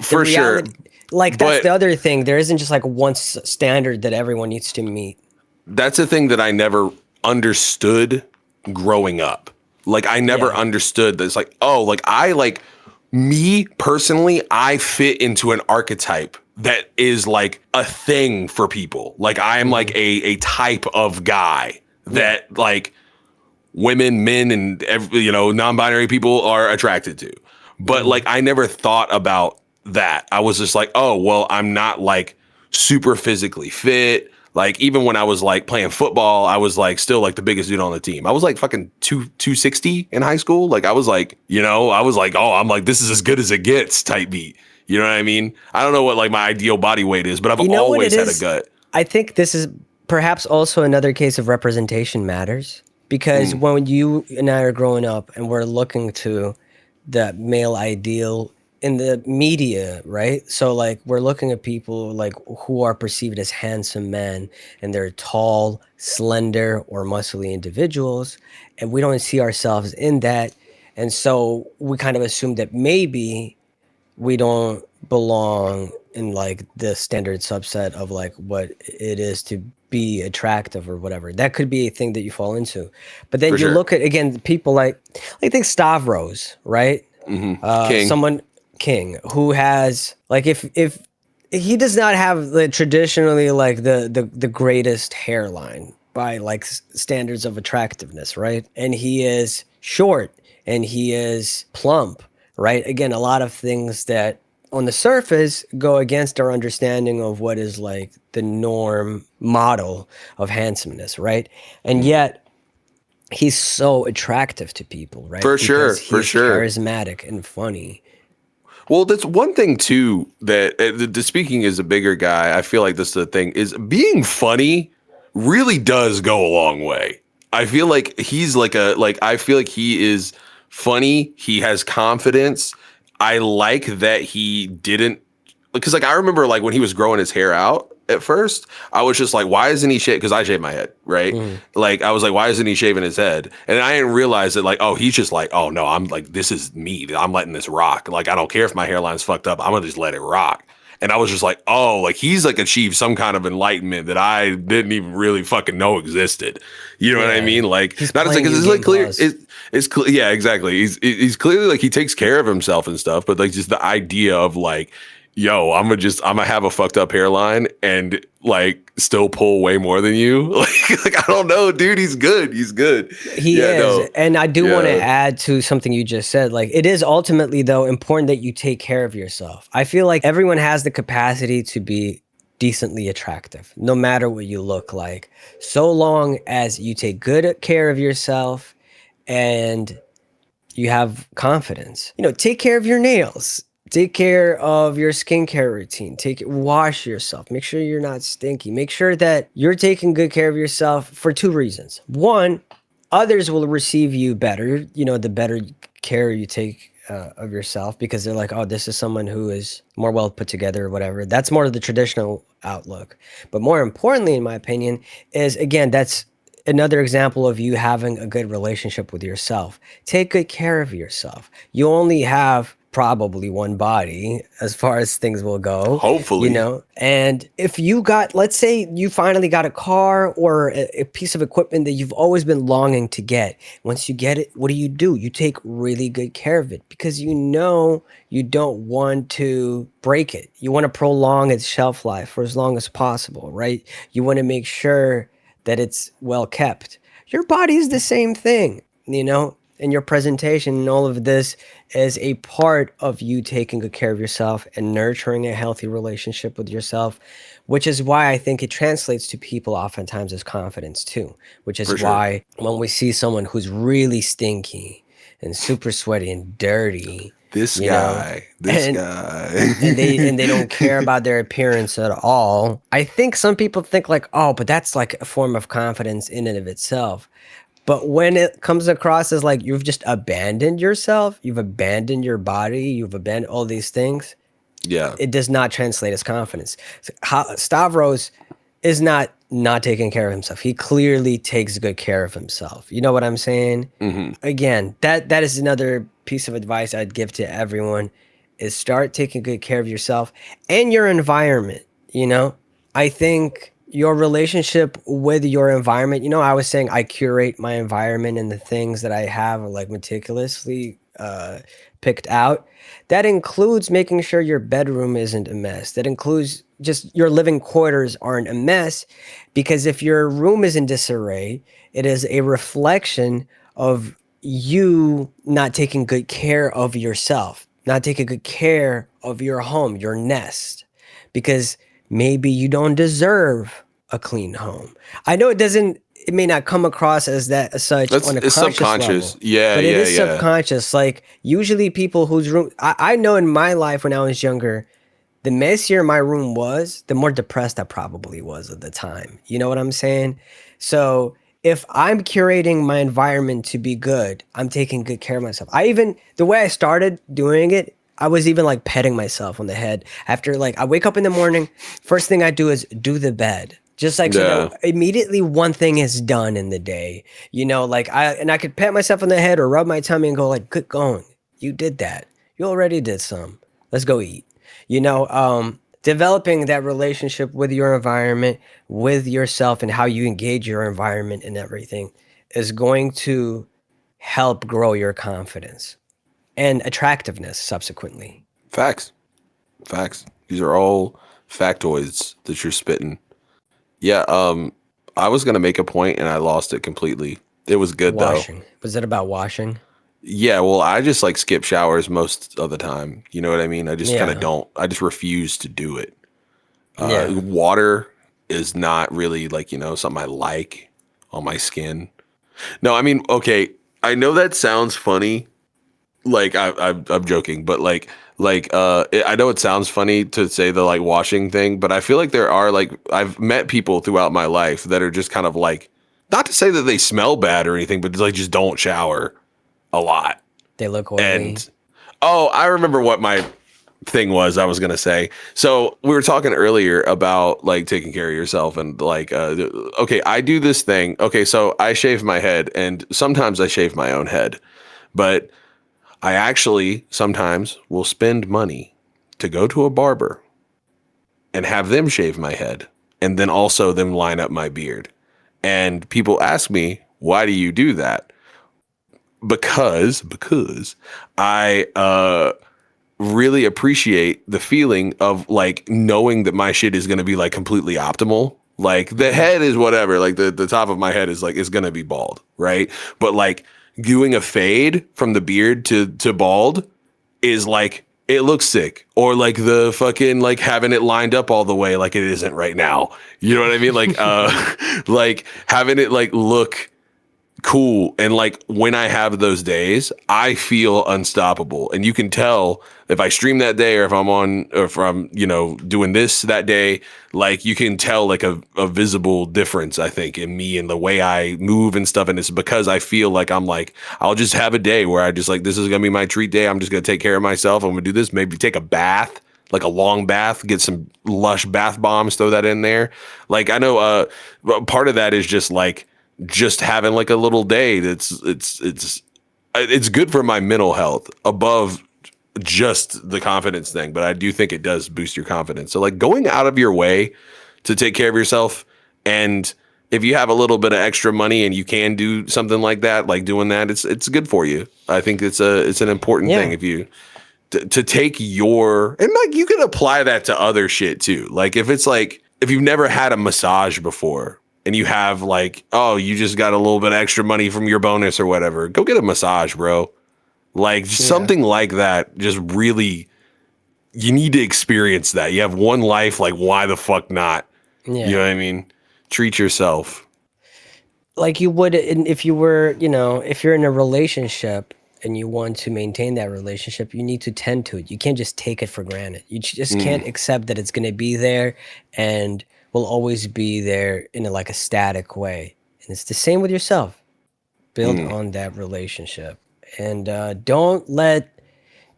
For sure. Like that's the other thing. There isn't just like one standard that everyone needs to meet. That's the thing that I never understood growing up. Like I never understood this. Like, oh, like I like me personally, I fit into an archetype that is like a thing for people. Like I am like a type of guy that like women, men, and non-binary people are attracted to. But like I never thought about that. I was just like, oh, well, I'm not like super physically fit. Like even when I was like playing football, I was like still like the biggest dude on the team. I was like fucking 260 in high school. Like I was like, I was like, oh, I'm like, this is as good as it gets type beat. You know what I mean? I don't know what like my ideal body weight is, but I've always had a gut. I think this is perhaps also another case of representation matters, because when you and I are growing up and we're looking to the male ideal in the media, right? So like we're looking at people like who are perceived as handsome men, and they're tall, slender, or muscly individuals, and we don't see ourselves in that. And so we kind of assume that maybe we don't belong in like the standard subset of like what it is to be attractive or whatever. That could be a thing that you fall into. But then look at, again, people like think Stavros, right? King, who has like if he does not have the traditionally like the greatest hairline by like standards of attractiveness, right? And he is short and he is plump, right? Again, a lot of things that on the surface go against our understanding of what is like the norm model of handsomeness, right? And yet he's so attractive to people, right? For sure. Charismatic and funny. Well, that's one thing too, that the speaking as a bigger guy, I feel like this is the thing, is being funny really does go a long way. I feel like he's I feel like he is funny. He has confidence. I like that he didn't, because like I remember like when he was growing his hair out at first, I was just like, why isn't he shaving? Because I shaved my head, right? Like I was like, why isn't he shaving his head? And I didn't realize that like, oh, he's just like, oh no, I'm like, this is me. I'm letting this rock. Like I don't care if my hairline's fucked up. I'm gonna just let it rock. And I was just like, oh, like he's like achieved some kind of enlightenment that I didn't even really fucking know existed. You know what I mean? Like, he's not as like, playing it's you like game clear. pause. It's clear. Yeah, exactly. He's clearly like he takes care of himself and stuff, but like just the idea of like, yo, I'm gonna have a fucked up hairline and like still pull way more than you. Like I don't know, dude. He's good. He's good. He Yeah, is. no. And I do want to Yeah. add to something you just said. Like, it is ultimately, though, important that you take care of yourself. I feel like everyone has the capacity to be decently attractive, no matter what you look like, so long as you take good care of yourself and you have confidence. Take care of your nails. Take care of your skincare routine. Wash yourself. Make sure you're not stinky. Make sure that you're taking good care of yourself for two reasons. One, others will receive you better, the better care you take of yourself, because they're like, oh, this is someone who is more well put together or whatever. That's more of the traditional outlook. But more importantly, in my opinion, is, again, that's another example of you having a good relationship with yourself. Take good care of yourself. You only have probably one body as far as things will go. Hopefully. And if you got, let's say you finally got a car or a piece of equipment that you've always been longing to get. Once you get it, what do? You take really good care of it, because you don't want to break it. You want to prolong its shelf life for as long as possible, right? You want to make sure that it's well kept. Your body is the same thing, and your presentation and all of this is a part of you taking good care of yourself and nurturing a healthy relationship with yourself, which is why I think it translates to people oftentimes as confidence too, which is why when we see someone who's really stinky and super sweaty and dirty, This guy. and they don't care about their appearance at all. I think some people think like, oh, but that's like a form of confidence in and of itself. But when it comes across as like you've just abandoned yourself, you've abandoned your body, you've abandoned all these things, it does not translate as confidence. Stavros is not taking care of himself. He clearly takes good care of himself. You know what I'm saying? Mm-hmm. Again, that is another piece of advice I'd give to everyone, is start taking good care of yourself and your environment. I think your relationship with your environment, I was saying I curate my environment, and the things that I have are like meticulously picked out. That includes making sure your bedroom isn't a mess. That includes just your living quarters aren't a mess, because if your room is in disarray, it is a reflection of you not taking good care of yourself, not taking good care of your home, your nest, because maybe you don't deserve a clean home. I know it may not come across as that as such on a conscious subconscious level. Yeah, but it is subconscious. Like, usually people whose room, I know in my life when I was younger, the messier my room was, the more depressed I probably was at the time. You know what I'm saying? So if I'm curating my environment to be good, I'm taking good care of myself. The way I started doing it, I was even like petting myself on the head after, like, I wake up in the morning, first thing I do is do the bed. Just like, so that immediately one thing is done in the day, like I could pat myself on the head or rub my tummy and go like, good going. You did that. You already did some. Let's go eat. Developing that relationship with your environment, with yourself, and how you engage your environment and everything is going to help grow your confidence and attractiveness subsequently. Facts. These are all factoids that you're spitting. Yeah, I was gonna make a point and I lost it completely. It was good Washing. though. Was it about washing? Yeah, well, I just like skip showers most of the time. You know what I mean? I just kind of Yeah. don't. I just refuse to do it. Yeah. Water is not really like, something I like on my skin. No, I mean, okay, I know that sounds funny. Like I'm joking, but I know it sounds funny to say the like washing thing, but I feel like there are like, I've met people throughout my life that are just kind of like, not to say that they smell bad or anything, but like just don't shower a lot. They look oily. And I remember what my thing was I was gonna say. So we were talking earlier about like taking care of yourself and like okay, I do this thing. Okay, so I shave my head, and sometimes I shave my own head, but I actually sometimes will spend money to go to a barber and have them shave my head and then also them line up my beard. And people ask me, why do you do that? Because I really appreciate the feeling of like knowing that my shit is going to be like completely optimal. Like the head is whatever, like the top of my head is like, it's going to be bald. Right. But like doing a fade from the beard to bald is like, it looks sick. Or like the fucking like having it lined up all the way like it isn't right now. You know what I mean? Like like having it like look cool. And like when I have those days, I feel unstoppable. And you can tell if I stream that day or if I'm you know, doing this that day, like you can tell like a visible difference, I think, in me and the way I move and stuff. And it's because I feel like I'm like, I'll just have a day where I just like, this is going to be my treat day. I'm just going to take care of myself. I'm going to do this, maybe take a bath, like a long bath, get some lush bath bombs, throw that in there. Like I know part of that is just like, just having like a little day it's good for my mental health above just the confidence thing, but I do think it does boost your confidence. So like going out of your way to take care of yourself, and if you have a little bit of extra money and you can do something like that, like doing that, it's good for you. I think it's an important thing if you to take your, and like you can apply that to other shit too. Like if it's like if you've never had a massage before, and you have like, oh, you just got a little bit extra money from your bonus or whatever, go get a massage, bro. Like something like that. Just really, you need to experience that. You have one life. Like, why the fuck not? Yeah. You know what I mean? Treat yourself. Like you would if you were, you know, if you're in a relationship and you want to maintain that relationship, you need to tend to it. You can't just take it for granted. You just can't accept that it's going to be there and will always be there in like a static way. And it's the same with yourself. Build on that relationship. And don't let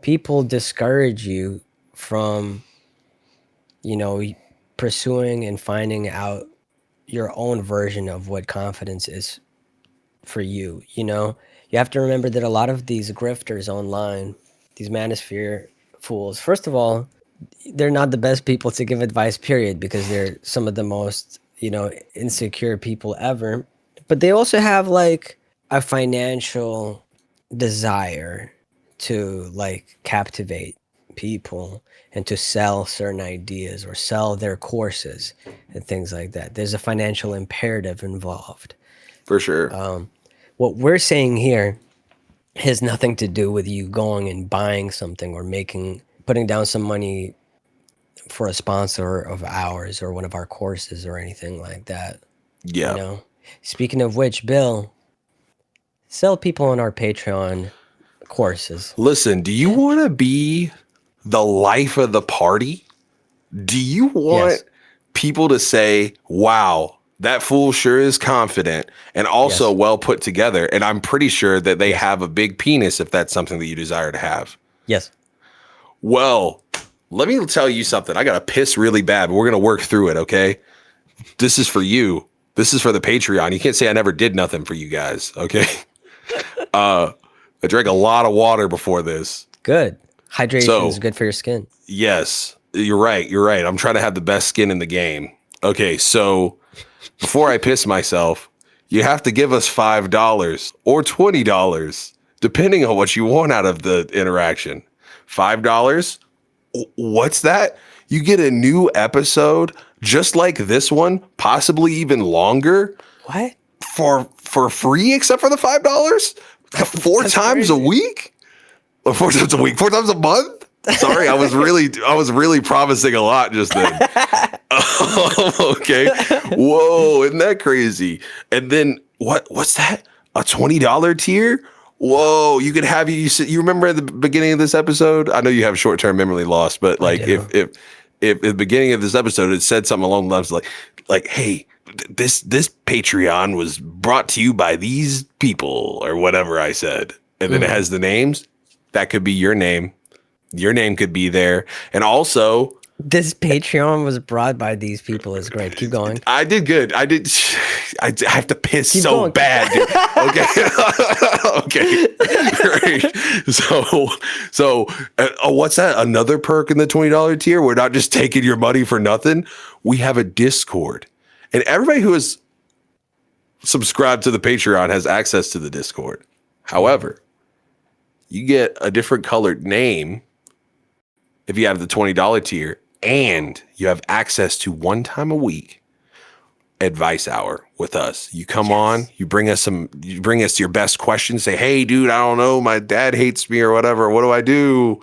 people discourage you from, you know, pursuing and finding out your own version of what confidence is for you. You know, you have to remember that a lot of these grifters online, these manosphere fools, first of all, they're not the best people to give advice, period, because they're some of the most, you know, insecure people ever. But they also have like a financial desire to like captivate people and to sell certain ideas or sell their courses and things like that. There's a financial imperative involved. For sure. What we're saying here has nothing to do with you going and buying something or putting down some money for a sponsor of ours or one of our courses or anything like that. Yeah. You know? Speaking of which, Bill, sell people on our Patreon courses. Listen, do you want to be the life of the party? Do you want people to say, wow, that fool sure is confident and also well put together. And I'm pretty sure that they have a big penis if that's something that you desire to have. Yes. Well, let me tell you something. I got to piss really bad, but we're going to work through it, okay? This is for you. This is for the Patreon. You can't say I never did nothing for you guys, okay? I drank a lot of water before this. Good. Hydration is good for your skin. Yes, you're right. You're right. I'm trying to have the best skin in the game. Okay, so before I piss myself, you have to give us $5 or $20, depending on what you want out of the interaction. $5? What's that? You get a new episode just like this one, possibly even longer. What? For free, except for the $5? Four times a week? Or 4 times a week? 4 times a month? Sorry, I was really promising a lot just then. Okay. Whoa, isn't that crazy? And then what's that? A $20 tier? Whoa, you could have you remember at the beginning of this episode? I know you have short-term memory loss, but like if at the beginning of this episode it said something along the lines like, hey, this Patreon was brought to you by these people or whatever I said. And then it has the names. That could be your name. Your name could be there. And also This Patreon was brought by these people is great. Keep going. I did good. I have to piss Keep so going. bad, dude. Okay. Okay. Great. So what's that? Another perk in the $20 tier? We're not just taking your money for nothing. We have a Discord. And everybody who is subscribed to the Patreon has access to the Discord. However, you get a different colored name if you have the $20 tier, and you have access to 1 time a week advice hour with us. You come on, you bring us your best questions. Say, hey, dude, I don't know, my dad hates me or whatever. What do I do?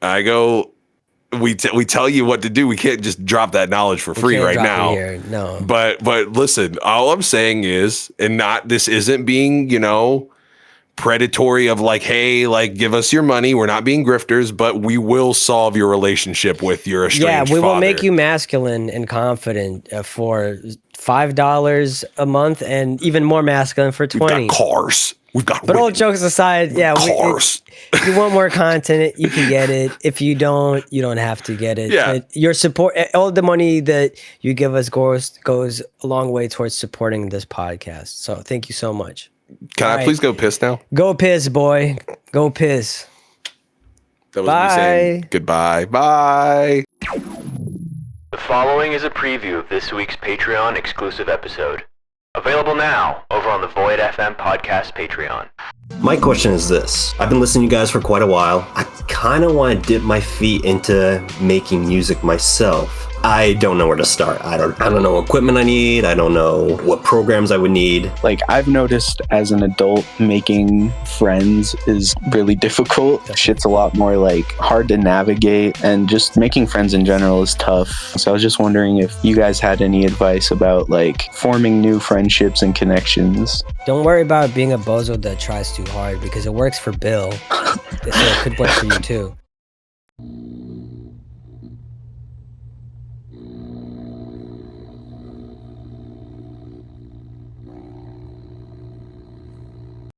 I go, we tell you what to do. We can't just drop that knowledge for free right now. No. But listen, all I'm saying is, this isn't being, predatory of like, hey, like give us your money. We're not being grifters, but we will solve your relationship with your estranged Yeah, we will father. make you masculine and confident for $5 a month, and even more masculine for $20. We've got cars. We've got. But all jokes aside, yeah, cars. If you want more content, you can get it. If you don't, you don't have to get it. Yeah. But your support, all the money that you give us goes a long way towards supporting this podcast. So thank you so much. Can I please go piss now? Go piss, boy. Go piss. That was me saying goodbye. Bye. The following is a preview of this week's Patreon exclusive episode. Available now over on the Void FM podcast Patreon. My question is this. I've been listening to you guys for quite a while. I kind of want to dip my feet into making music myself. I don't know where to start. I don't know what equipment I need. I don't know what programs I would need. Like, I've noticed as an adult, making friends is really difficult. Shit's a lot more like hard to navigate, and just making friends in general is tough. So I was just wondering if you guys had any advice about like forming new friendships and connections. Don't worry about being a bozo that tries too hard, because it works for Bill. So it could work for you too.